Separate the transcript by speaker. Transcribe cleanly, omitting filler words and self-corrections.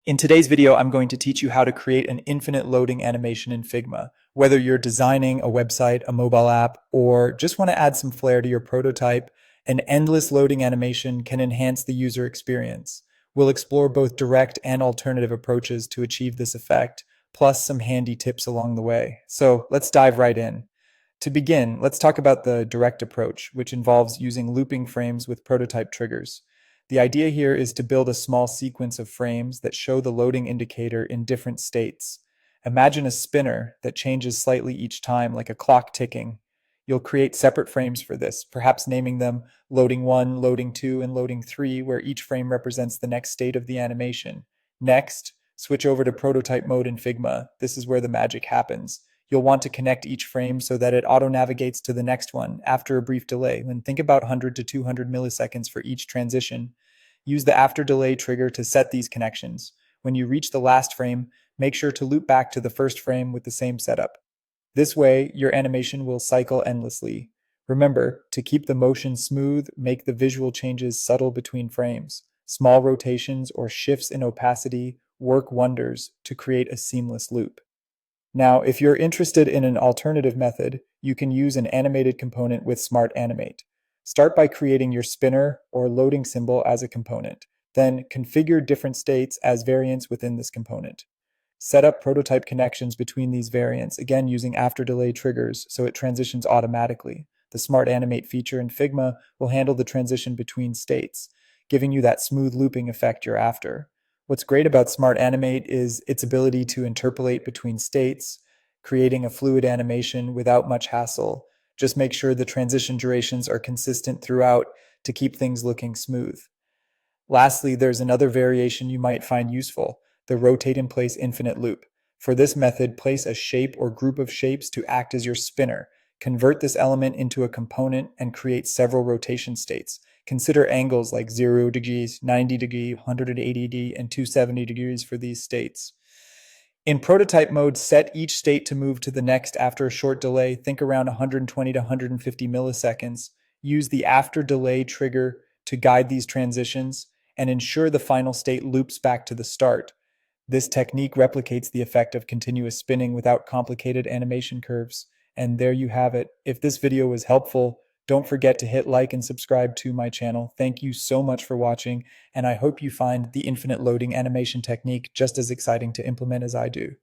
Speaker 1: In today's video, I'm going to teach you how to create an infinite loading animation in Figma. Whether you're designing a website, a mobile app, or just want to add some flair to your prototype, an endless loading animation can enhance the user experience. We'll explore both direct and alternative approaches to achieve this effect, plus some handy tips along the way. So let's dive right in. To begin, let's talk about the direct approach, which involves using looping frames with prototype triggers. The idea here is to build a small sequence of frames that show the loading indicator in different states. Imagine a spinner that changes slightly each time, like a clock ticking. You'll create separate frames for this, perhaps naming them loading 1, loading 2, and loading 3, where each frame represents the next state of the animation. Next, switch over to prototype mode in Figma. This is where the magic happens. You'll want to connect each frame so that it auto-navigates to the next one after a brief delay. And think about 100 to 200 milliseconds for each transition. Use the after delay trigger to set these connections. When you reach the last frame, make sure to loop back to the first frame with the same setup. This way, your animation will cycle endlessly. Remember, to keep the motion smooth, make the visual changes subtle between frames. Small rotations or shifts in opacity work wonders to create a seamless loop. Now, if you're interested in an alternative method, you can use an animated component with Smart Animate. Start by creating your spinner or loading symbol as a component. Then configure different states as variants within this component. Set up prototype connections between these variants, again using after delay triggers so it transitions automatically. The Smart Animate feature in Figma will handle the transition between states, giving you that smooth looping effect you're after. What's great about Smart Animate is its ability to interpolate between states, creating a fluid animation without much hassle. Just make sure the transition durations are consistent throughout to keep things looking smooth. Lastly, there's another variation you might find useful, the rotate in place infinite loop. For this method, place a shape or group of shapes to act as your spinner. Convert this element into a component and create several rotation states. Consider angles like 0 degrees, 90 degrees, 180 degrees, and 270 degrees for these states. In prototype mode, set each state to move to the next after a short delay. Think around 120 to 150 milliseconds. Use the after delay trigger to guide these transitions and ensure the final state loops back to the start. This technique replicates the effect of continuous spinning without complicated animation curves. And there you have it. If this video was helpful, don't forget to hit like and subscribe to my channel. Thank you so much for watching, and I hope you find the infinite loading animation technique just as exciting to implement as I do.